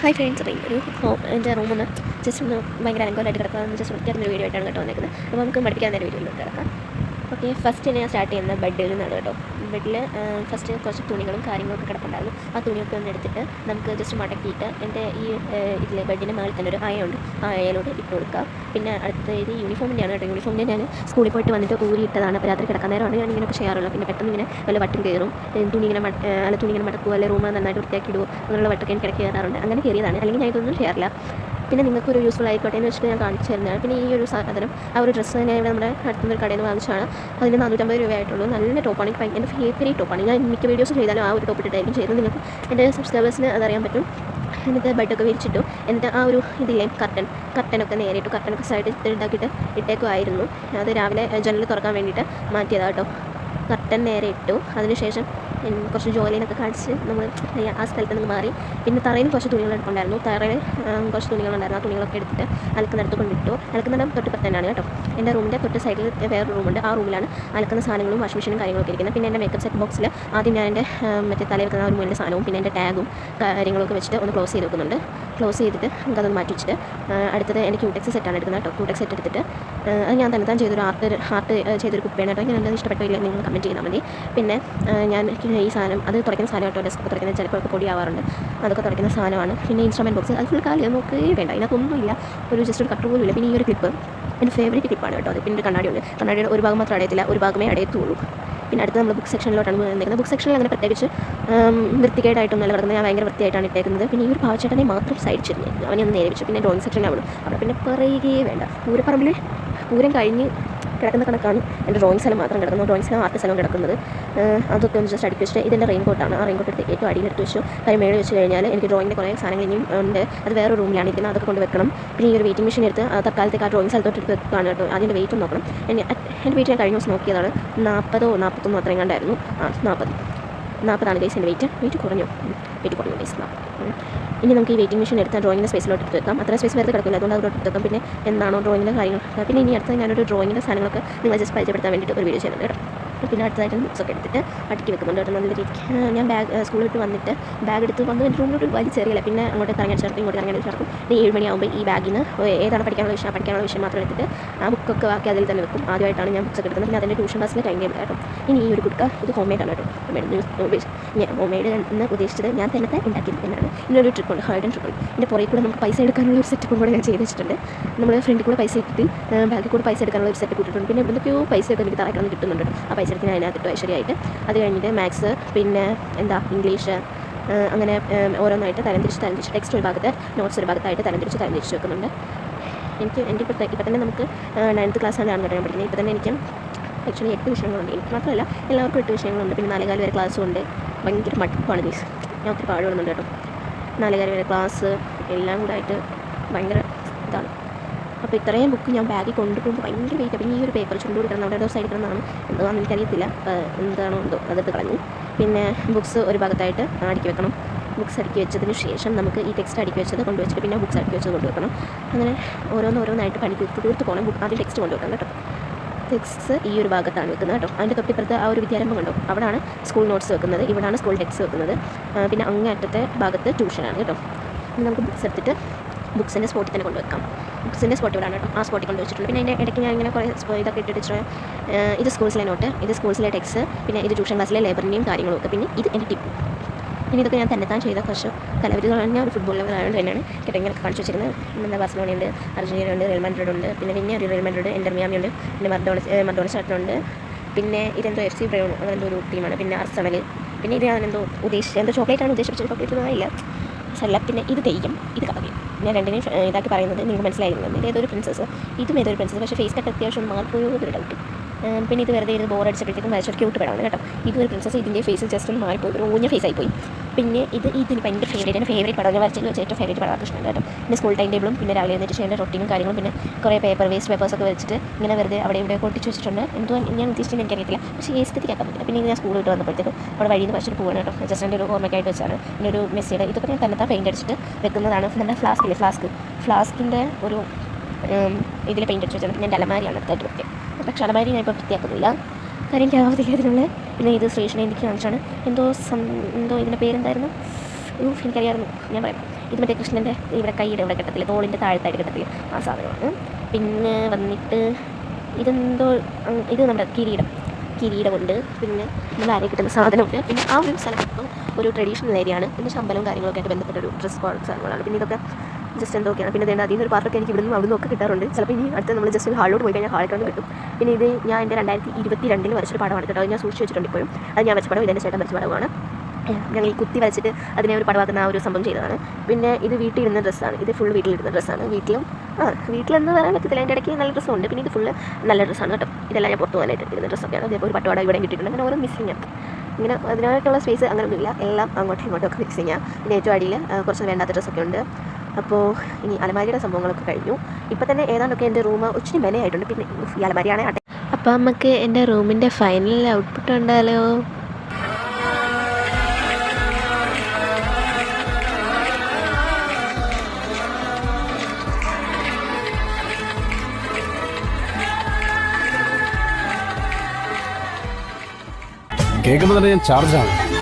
Hi friends, അപ്പോൾ ഒരു എൻ്റെ റൂമൊന്ന് ജസ്റ്റ് ഒന്ന് ഭയങ്കര അലങ്കോലമായിട്ട് കിടക്കുക ജസ്റ്റ് വൃത്തിയാക്കുന്ന വീഡിയോ ആയിട്ടാണ് കേട്ടോ വന്നേക്കുന്നത്. അപ്പോൾ നമുക്ക് പഠിപ്പിക്കാൻ തന്നെ വീഡിയോയിലോട്ട് കിടക്കാം. ഓക്കെ, ഫസ്റ്റ് ഞാൻ സ്റ്റാർട്ട് ചെയ്യുന്നത് ബെഡിൽ നിന്നാണ് കേട്ടോ. ബെഡിൽ ഫസ്റ്റ് കുറച്ച് തുണികളും കാര്യങ്ങളൊക്കെ കിടപ്പുണ്ടായിരുന്നു. ആ തുണിയൊക്കെ ഒന്ന് എടുത്തിട്ട് നമുക്ക് ജസ്റ്റ് മടക്കിയിട്ട് എൻ്റെ ഈ ഇതിലെ ബെഡിൻ്റെ മേളിൽ തന്നെ ഒരു അയയുണ്ട്, ആ അയയിലോട്ട് ഇട്ട് കൊടുക്കാം. പിന്നെ അടുത്ത ഇത് യൂണിഫോമിൻ്റെയാണ് കേട്ടോ. യൂണിഫോമിൻ്റെ ഞാൻ സ്കൂളിൽ പോയിട്ട് വന്നിട്ട് ഊരിയിട്ടതാണ്. അപ്പോൾ രാത്രി കിടക്കാൻ നേരമാണ് ഞാൻ ഇങ്ങനെയൊക്കെ ചെയ്യാറുള്ളത്. പിന്നെ പെട്ടെന്ന് ഇങ്ങനെ വല്ല വട്ടും കയറും, തുണി ഇങ്ങനെ മടക്കുക, അല്ലെങ്കിൽ റൂം നന്നായിട്ട് വൃത്തിയാക്കി ഇടുമോ അങ്ങനെയുള്ള വട്ടൊക്കെ എനിക്ക് ഇടയ്ക്ക് കയറാറുണ്ട്. അങ്ങനെ കയറിയതാണ്, അല്ലെങ്കിൽ ഞാൻ ഇതൊന്നും ചെയ്യാറില്ല. പിന്നെ നിങ്ങൾക്കൊരു യൂസ്ഫുൾ ആയിക്കോട്ടെ എന്ന് വെച്ചിട്ട് ഞാൻ കാണിച്ചു തരുന്നതാണ്. പിന്നെ ഈ ഒരു സാധനം, ആ ഒരു ഡ്രസ്സ് ഞാൻ ഇവിടെ നമ്മുടെ അടുത്തൊരു കടയിൽ നിന്ന് വാങ്ങിച്ചാണ്. അതിന് 450 രൂപയായിട്ടുള്ളൂ. നല്ല ടോപ്പാണ്, എൻ്റെ ഫേവറേറ്റ് ടോപ്പാണ്. ഞാൻ മിക്ക വീഡിയോസ് ചെയ്താലും ആ ഒരു ടോപ്പ് ഇട്ടിട്ടായിരിക്കും ചെയ്യുന്നത്. നിങ്ങൾക്ക് എൻ്റെ സബ്സ്ക്രൈബേഴ്സിന് അതറിയാൻ പറ്റും. എന്നിട്ട് ബെഡൊക്കെ വിരിച്ചിട്ടു. എന്നിട്ട് ആ ഒരു ഇതില്ലേ കർട്ടനൊക്കെ നേരിട്ടു. കർട്ടനൊക്കെ സൈഡ് ഇതാക്കിയിട്ട് ഇട്ടേക്കുമായിരുന്നു. അത് രാവിലെ ജനൽ തുറക്കാൻ വേണ്ടിയിട്ട് മാറ്റിയതാണ് കേട്ടോ. കർട്ടൻ നേരെ ഇട്ടു. അതിനുശേഷം കുറച്ച് ജോലിനൊക്കെ കാണിച്ച് നമ്മൾ ആ സ്ഥലത്ത് നിന്ന് മാറി. പിന്നെ തറയിൽ കുറച്ച് തുണികളുണ്ടായിരുന്നു. തറയിൽ കുറച്ച് തുണികളുണ്ടായിരുന്നു. ആ തുണികളൊക്കെ എടുത്തിട്ട് അലക്കുന്നിടത്ത് കൊണ്ടിട്ടു. അലക്കുന്നിടം തൊട്ട് തന്നെയാണ് കേട്ടോ. എൻ്റെ റൂമിൻ്റെ തൊട്ട് സൈഡിൽ വേറൊരു റൂമുണ്ട്. ആ റൂമിലാണ് അലക്കുന്ന സാധനങ്ങളും വാഷിംഗ് മെഷീനും കാര്യങ്ങളൊക്കെ ഇരിക്കുന്നത്. പിന്നെ എൻ്റെ മേക്കപ്പ് സെറ്റ് ബോക്സിൽ ആദ്യം ഞാൻ എൻ്റെ മറ്റേ തലയിൽ വെക്കുന്ന ഒരു മുന്നിൻ്റെ സാധനവും പിന്നെ എൻ്റെ ടാഗും കാര്യങ്ങളൊക്കെ വെച്ചിട്ട് ഒന്ന് ക്ലോസ് ചെയ്ത് വെക്കുന്നുണ്ട്. ക്ലോസ് ചെയ്തിട്ട് നമുക്കതൊന്ന് മാറ്റി വെച്ചിട്ട് അടുത്തത് എൻ്റെ ക്യൂടെക്സ് സെറ്റാണ് എടുക്കുന്നത് കേട്ടോ. ക്യൂടെക്സ് സെറ്റ് എടുത്തിട്ട് അത് ഞാൻ തന്നെ ചെയ്തൊരു ഹാർട്ട് ചെയ്തൊരു കുപ്പിയാണ് കേട്ടോ. ഞാൻ എന്താ ഇഷ്ടപ്പെട്ടോ ഇല്ല നിങ്ങൾ കമൻറ്റ് ചെയ്താൽ മതി. പിന്നെ ഞാൻ ഈ സാധനം അത് തുറയ്ക്കുന്ന സാധനം കേട്ടോ. ഡെസ്ക് തുറയ്ക്കുന്നത് ചിലപ്പോൾ പൊടിയാവാറുണ്ട്. അതൊക്കെ തുറയ്ക്കുന്ന സാധനമാണ്. പിന്നെ ഇൻസ്ട്രുമെൻറ്റ് ബോക്സ് അത് ഫുൾ കാലം നോക്കേ വേണ്ട, ഇതിനകത്തൊന്നുമില്ല. ഒരു ജസ്റ്റ് ഒരു കട്ട് പോലും ഇല്ല. പിന്നെ ഈ ഒരു ക്ലിപ്പ് എൻ്റെ ഫേവറേറ്റ് ക്ലിപ്പാണ് കേട്ടോ. അത് പിന്നെ ഒരു കണ്ണാടിയുണ്ട്. കണ്ണാടിയുടെ ഒരു ഭാഗം മാത്രം അടയത്തില്ല, ഒരു ഭാഗമേ അടയത്തുള്ളൂ. പിന്നെ അടുത്ത് നമ്മൾ ബുക്ക് സെക്ഷനിലോട്ടാണ് വന്നിരിക്കുന്നത്. ബുക്ക് സെക്ഷനിൽ അങ്ങനെ പ്രത്യേകിച്ച് വൃത്തികേടായിട്ടൊന്നും കിടക്കുന്നത്. ഞാൻ ഭയങ്കര വൃത്തിയായിട്ടാണ് ഇട്ടേക്കുന്നത്. പിന്നെ ഈ ഒരു പാവച്ചേട്ടനെ മാത്രം സൈഡ് ചെറിഞ്ഞു അവനെ ഒന്ന് നേരെ വെച്ചു. പിന്നെ ഡ്രോയിങ് സെക്ഷനാണ് അവിടെ പിന്നെ പറയുകയേ വേണ്ട. പൂരപ്പറമ്പിൽ പൂരം കഴിഞ്ഞ് കിടക്കുന്ന കണക്കാണ് എൻ്റെ ഡ്രോയിങ് സ്ഥലം മാത്രം കിടക്കുന്നത്. ഡ്രോയിങ് സ്ഥലം ആർട്ട് സ്ഥലം കിടക്കുന്നത്. അതൊക്കെ ഒന്ന് ജസ്റ്റ് അടുക്കി വെച്ചിട്ട് ഇതെൻ്റെ റെയിൻകോട്ടാണ്. ആ റെയിൻകോട്ട് എടുത്ത് ഏറ്റവും അടിയിലെടുത്ത് വെച്ചു. കാര്യം മേളിൽ വെച്ച് കഴിഞ്ഞാൽ എനിക്ക് ഡ്രോയിങ്ങിൻ്റെ കുറേ സാധനങ്ങൾ ഇനിയും ഉണ്ട്. അത് വേറെ റൂമിലാണ് ഇരിക്കുന്നത്. അതൊക്കെ കൊണ്ട് വെക്കണം. പിന്നെ ഈ ഒരു വെയിറ്റിംഗ് മെഷീൻ എടുത്ത് തൽക്കാലത്തേക്ക് ആ ഡ്രോയിങ് സ്ഥലത്തോട്ട് എടുത്ത് വെക്കുകയാണ് കേട്ടോ. അതിൻ്റെ വെയിറ്റ് നോക്കണം. എൻ്റെ വെയിറ്റ് ഞാൻ കഴിഞ്ഞ ദിവസം നോക്കിയതാണ്. 40-41 അത്രയും കണ്ടായിരുന്നു. 40 ഗൈസ് എൻ്റെ വെയിറ്റ് കുറഞ്ഞു ഗൈസ് 40. ഇനി നമുക്ക് ഈ വെയിറ്റിംഗ് മെഷീൻ എടുത്താൽ ഡ്രോയിങ്ങിൻ്റെ സ്പേസിലോട്ട് എടുത്ത് വെക്കാം. അത്ര സ്പേസ് വെറുതെ കിടക്കില്ല, അതുകൊണ്ട് അതോട്ട് എടുത്ത് വെക്കാം. പിന്നെ എന്താണോ ഡ്രോയിങ്ങിൻ്റെ കാര്യങ്ങൾ. പിന്നെ ഇനി അടുത്ത ഞാനൊരു ഡ്രോയിങ്ങിൻ്റെ സാധനങ്ങളൊക്കെ നിങ്ങൾ ജസ്റ്റ് പരിചയപ്പെടുത്താൻ വേണ്ടിയിട്ട് ഒരു വീഡിയോ ചെയ്യുന്നുണ്ട് കേട്ടോ. പിന്നെ അടുത്തതായിട്ട് ബുക്സൊക്കെ എടുത്തിട്ട് അടുക്കി വെക്കുന്നുണ്ട് കേട്ടോ. നല്ല രീതിക്ക് ഞാൻ സ്കൂളിൽ വിട്ട് വന്നിട്ട് ബാഗ് എടുത്ത് വന്ന് എൻ്റെ റൂമിലോട്ട് വലിച്ചെറിയില്ല. പിന്നെ അങ്ങോട്ട് ഇറങ്ങി ചേർക്കും, ഇങ്ങോട്ട് ഇറങ്ങി ചേർക്കും. പിന്നെ 7 മണിയാകുമ്പോൾ ഈ ബാഗിൽ നിന്ന് ഏതാണ് പഠിക്കാനുള്ള വിഷയം മാത്രം എടുത്തിട്ട് ആ ബുക്കൊക്കെ ബാക്കി അതിൽ തന്നെ വെക്കും. ആദ്യമായിട്ടാണ് ഞാൻ ബുക്സൊക്കെ എടുക്കുന്നത്. പിന്നെ അതിൻ്റെ ട്യൂഷൻ ക്ലാസ്സിലെ ടൈം ടേബിൾ കേട്ടോ. ഇനി ഈ ഒരു കുടുക്ക ഇത് ഹോം മെയ്ഡാണ് കേട്ടോ. ഹോം മെയ്ഡ് എന്ന് ഉദ്ദേശിച്ചത് ഞാൻ തന്നെ ഉണ്ടാക്കിയിരിക്കുന്നതാണ്. ഇന്നൊരു ട്രിക്കുണ്ട്, ഹൈഡൻ ട്രിക്കുണ്ട്. ഇതിൻ്റെ പുറകെ കൂടെ നമുക്ക് പൈസ എടുക്കാനുള്ള ഒരു സെറ്റപ്പും കൂടെ ഞാൻ ചെയ്ത് വെച്ചിട്ടുണ്ട്. നമ്മൾ ഫ്രണ്ടിൽ കൂടെ പൈസ ഇട്ടിട്ട് ബാക്കിൽ കൂടെ പൈസ എടുക്കാനുള്ള ഒരു സെറ്റ് ഇട്ടിട്ടുണ്ട്. പിന്നെ എന്തൊക്കെയോ പൈസയൊക്കെ എനിക്ക് തറയ്ക്കണം കിട്ടുന്നുണ്ട്. ആ പൈസ എടുത്ത് ഞാൻ അതിനകത്തിട്ട് ഐശ്വര്യമായിട്ട്. അത് കഴിഞ്ഞിട്ട് മാത്സ്, പിന്നെ ഇംഗ്ലീഷ്, അങ്ങനെ ഓരോന്നായിട്ട് തരംതിരിച്ച് ടെക്സ്റ്റ് ഒരു ഭാഗത്ത്, നോട്ട്സ് ഒരു ഭാഗത്തായിട്ട് തരംതിരിച്ച് വെക്കുന്നുണ്ട്. എൻ്റെ ഇപ്പോൾ തന്നെ നമുക്ക് 9th ക്ലാസ്സാണ് കേട്ടോ ഞാൻ പഠിക്കുന്നത്. ഇപ്പോൾ തന്നെ എനിക്ക് ആക്ച്വലി 8 വിഷയങ്ങളുണ്ട്. എനിക്ക് മാത്രമല്ല എല്ലാവർക്കും 8 വിഷയങ്ങളുണ്ട്. പിന്നെ 4 വരെ ക്ലാസ്സും ഉണ്ട്. ഭയങ്കര മടുപ്പാണ് മീൻസ് ഞാൻ ഒത്തിരി പാടുപെടുന്നുണ്ട് കേട്ടോ. 4 വരെ ക്ലാസ് എല്ലാം കൂടെ ആയിട്ട് ഭയങ്കര ഇതാണ്. അപ്പോൾ ഇത്രയും ബുക്ക് ഞാൻ ബാഗിൽ കൊണ്ടുപോകുമ്പോൾ ഭയങ്കര വെയിറ്റ്. പിന്നെ ഈ ഒരു പേപ്പർ ചുണ്ടു കൊടുക്കണം, അവിടെ ഏതോ സൈഡിൽ കിടന്നതാണ്, എന്താണെന്ന് എനിക്കറിയത്തില്ല, എന്താണോ എന്തോ അതെടുത്ത് കളഞ്ഞു. പിന്നെ ബുക്സ് ഒരു ഭാഗത്തായിട്ട് അടുക്കി വെക്കണം. ബുക്സ് അടുക്കി വെച്ചതിന് ശേഷം നമുക്ക് ഈ ടെക്സ്റ്റ് അടുക്കി വെച്ചത് കൊണ്ടുവച്ചിട്ട് പിന്നെ ബുക്സ് അടുക്കി വെച്ചത് കൊണ്ടുവെക്കണം. അങ്ങനെ ഓരോന്നായിട്ട് പണി തീർത്ത് പോകണം. ആദ്യം ടെക്സ്റ്റ് കൊണ്ടുവെക്കണം കേട്ടോ. ടെക്സ്റ്റ് ഈ ഒരു ഭാഗത്താണ് വെക്കുന്നത് കേട്ടോ. അതിൻ്റെ തൊട്ടിപ്പുറത്ത് ആ ഒരു വിദ്യാരംഭം കണ്ടോ, അവിടെയാണ് സ്കൂൾ നോട്ട്സ് വെക്കുന്നത്, ഇവിടെയാണ് സ്കൂൾ ടെക്സ്റ്റ് വെക്കുന്നത്. പിന്നെ അങ്ങേറ്റത്തെ ഭാഗത്ത് ട്യൂഷനാണ് കേട്ടോ. ഇനി നമുക്ക് ബുക്സ് എടുത്തിട്ട് ബുക്സിൻ്റെ സ്പോട്ടിൽ തന്നെ കൊണ്ടുവെക്കാം. ബുക്സിൻ്റെ സ്പോട്ട് ഇവിടെയാണ് കേട്ടോ. ആ സ്പോട്ടിൽ കൊണ്ടുവച്ചിട്ടുണ്ട്. പിന്നെ അതിൻ്റെ ഇടയ്ക്ക് ഞാൻ ഇങ്ങനെ കുറേ ഇതൊക്കെ ഇട്ടിട്ട് ഇത് സ്കൂൾസിലെ നോട്ട്, ഇത് സ്കൂൾസിലെ ടെക്സ്റ്റ്, പിന്നെ ഇത് ട്യൂഷൻ ക്ലാസ്സിലെ ലൈബ്രറിയും കാര്യങ്ങളൊക്കെ. പിന്നെ ഇത് എൻ്റെ ടിപ്പ്. പിന്നെ ഇതൊക്കെ ഞാൻ തന്നെ ചെയ്ത കുറച്ച് കലാവിരുദ്ധ ഞാൻ ഒരു ഫുട്ബോൾ ലെവലായതുകൊണ്ട് തന്നെയാണ് കേട്ടോ ഇങ്ങനെ കാണിച്ചു വെച്ചിരുന്നത്. എന്താ ബാഴ്സലോണയുണ്ട്, അർജന്റീന ഉണ്ട്, റയൽ മാഡ്രിഡ് ഉണ്ട്, പിന്നെ ഒരു റയൽ മാഡ്രിഡ്, ഇന്റർ മിയാമി ഉണ്ട്, പിന്നെ മർഡോണ സ്റ്റാർട്ടുണ്ട്, പിന്നെ ഇതെന്തോ FC ബ്രൗൺ അങ്ങനെ എന്തോ ഒരു ടീമാണ്, പിന്നെ അർസണൽ, പിന്നെ ഇത് ഞാനെന്തോ ഉദ്ദേശിച്ചത് എന്തോ ചോക്ലേറ്റാണ് ഉദ്ദേശിച്ചത്, ചോക്ലേറ്റ് ഒന്നും ആയില്ല അല്ല. പിന്നെ ഇത് തെയ്യം, ഇത് കഥയും. ഞാൻ രണ്ടിനെയും ഇതാക്കി പറയുന്നത് നിങ്ങൾക്ക് മനസ്സിലായിരുന്നത്. ഇത് ഏതൊരു പ്രിൻസസ്, ഇതും ഏതൊരു പ്രിൻസസ്, പക്ഷേ ഫേസ് കട്ട് അത്യാവശ്യം മാറിപ്പോയോ ഒരു ഡൗട്ട്. പിന്നെ ഇത് വെറുതെ ഇത് ബോറടിച്ചപ്പോഴത്തേക്കും വരച്ചൊരു ക്യൂട്ട് പടമാണ് കേട്ടോ. ഇതൊരു പ്രിൻസസ്, ഇതിൻ്റെ ഫേസ് ജസ്റ്റ് ഒന്ന് മാറിപ്പോയി, ഒരു ഊഞ്ഞ ഫേസ് ആയിപ്പോയി. പിന്നെ ഇതിനിപ്പോൾ എൻ്റെ ഫേവറേറ്റ് പടം, ഞാൻ വരച്ചതിൽ വെച്ച് ഏറ്റവും ഫേവറേറ്റ് പടം കൃഷ്ണൻ കേട്ടോ. പിന്നെ സ്കൂൾ ടൈം ടേബിളും പിന്നെ രാവിലെ എഴുന്നേറ്റ് ചെയ്യേണ്ട റൊട്ടീനും കാര്യങ്ങളും, പിന്നെ കുറേ വേസ്റ്റ് പേപ്പേഴ്സൊക്കെ വെച്ചിട്ട് ഇങ്ങനെ വെറുതെ അവിടെ ഇവിടെ കൊട്ടിച്ച് വെച്ചിട്ടുണ്ട്. എന്തോ ഞാൻ ഉദ്ദേശിച്ചത് എനിക്കറിയത്തില്ല, പക്ഷേ എസ്തെറ്റിക്കാക്കാൻ പറ്റില്ല. പിന്നെ ഇത് ഞാൻ സ്കൂളിൽ വിട്ട് വന്നപ്പോഴത്തേക്കും അവിടെ വഴിയിൽ നിന്ന് പഠിച്ചിട്ട് പോകാണ് കേട്ടോ. ജസ്റ്റ് എൻ്റെ ഒരു ഓർമ്മയ്ക്കായിട്ട് വെച്ചാണ്. പിന്നെ ഒരു മെസ്സിയുടെ ഇതൊക്കെ ഞാൻ തന്നെ പെയിൻ്റ് അടിച്ചിട്ട് വെക്കുന്നതാണ്. നമ്മുടെ ഫ്ലാസ്കിൻ്റെ ഒരു ഇതിൽ പെയിൻ്റ് അടിച്ച് വെച്ചാൽ ഞാൻ അലമാരിയാണ് എടുത്തായിട്ട് വെക്കുക. പക്ഷേ അലമാരി ഞാൻ ഇപ്പോൾ വൃത്തിയാക്കുന്നില്ല, കാര്യം എനിക്കാവത്തില്ല ഇതിനുള്ള. പിന്നെ ഇത് ശ്രീകൃഷ്ണ എനിക്ക് കാണിച്ചാണ്. എന്തോ ഇതിൻ്റെ പേരെന്തായിരുന്നു, എനിക്കറിയാമായിരുന്നു, ഞാൻ പറയാം. ഇത് മറ്റേ കൃഷ്ണൻ്റെ ഇവിടെ കൈയുടെ ഇവിടെ കെട്ടത്തിൽ തോളിൻ്റെ താഴത്തായിട്ട് കെട്ടത്തിൽ ആ സാധനമാണ്. പിന്നെ വന്നിട്ട് ഇതെന്തോ ഇത് നമ്മുടെ കിരീടമുണ്ട്. പിന്നെ നമ്മൾ ആരെ കിട്ടുന്ന സാധനമുണ്ട്. പിന്നെ ആ ഒരു സ്ഥലം ഒരു ട്രഡീഷണൽ ഏരിയയാണ്. പിന്നെ ശമ്പലവും കാര്യങ്ങളൊക്കെ ആയിട്ട് ബന്ധപ്പെട്ട ഒരു ഡ്രസ് കോഡ് സാധനങ്ങളാണ്. പിന്നെ ഇതൊക്കെ ജസ്റ്റ് എന്തൊക്കെയാണ്. പിന്നെ അതിൽ നിന്നൊരു പാർട്ടൊക്കെ എനിക്ക് ഇവിടെ നിന്ന് അവിടെ നിന്നൊക്കെ കിട്ടാറുണ്ട്. ചിലപ്പോൾ ഇനി അടുത്ത് നമ്മൾ ജസ്റ്റ് ഒരു ഹാളിലോട്ട് പോയി കഴിഞ്ഞാൽ ഹാളിൽ കിട്ടും. പിന്നെ ഇത് ഞാൻ എൻ്റെ 2022 വരച്ചൊരു പടമാണ് കേട്ടോ. അത് ഞാൻ സൂക്ഷിച്ച് വെച്ചിട്ടുണ്ട് ഇപ്പോഴും. അത് ഞാൻ വെച്ച പടം ഇതെൻ്റെ ചേട്ടൻ വെച്ച പടമാണ്. ഞങ്ങൾ ഈ കുത്തി വരച്ചിട്ട് അതിനെ ഒരു പടമാക്കുന്ന ആ ഒരു സംഭവം ചെയ്തതാണ്. പിന്നെ ഇത് വീട്ടിലിരുന്ന ഡ്രസ്സാണ്. ഇത് ഫുൾ വീട്ടിലിരുന്ന ഡ്രസ്സാണ്. വീട്ടിലെന്ന് പറയാൻ പറ്റത്തില്ല, അതിൻ്റെ ഇടയ്ക്ക് നല്ല ഡ്രസ്സുണ്ട്. പിന്നെ ഇത് ഫുള്ള് നല്ല ഡ്രസ്സാണ് കേട്ടോ. ഇതെല്ലാം ഞാൻ പുറത്ത് പോകാനായിട്ട് ഇരുന്ന ഡ്രസ്സൊക്കെയാണ്. അതേപോലെ ഒരു പട്ടുപാട ഇവിടെ കിട്ടിയിട്ടുണ്ട്. അങ്ങനെ ഓരോ മിസ്സിങ് ആണ്. ഇങ്ങനെ അതിനായിട്ടുള്ള സ്പേസ് അങ്ങനെയൊന്നുമില്ല, എല്ലാം അങ്ങോട്ടും ഇങ്ങോട്ടും ഒക്കെ മിക്സിങ് ആണ്. പിന്നെ ഏറ്റവും അടിയിൽ കുറച്ച് വേണ്ടാത്ത ഡ്രസ്സൊക്കെ ഉണ്ട്. അപ്പോൾ ഇനി അലമാരിയുടെ സംഭവങ്ങളൊക്കെ കഴിഞ്ഞു. ഇപ്പം തന്നെ ഏതാണ്ടൊക്കെ എൻ്റെ റൂം ഒത്തിരി വിലയായിട്ടുണ്ട്. പിന്നെ ഈ അലമാരിയാണെ ആട്ടെ. അപ്പോൾ നമുക്ക് എൻ്റെ റൂമിൻ്റെ ഫൈനൽ ഔട്ട്പുട്ട് ഉണ്ടല്ലോ. കേൾക്കുമ്പോൾ തന്നെ ഞാൻ ചാർജാണ്.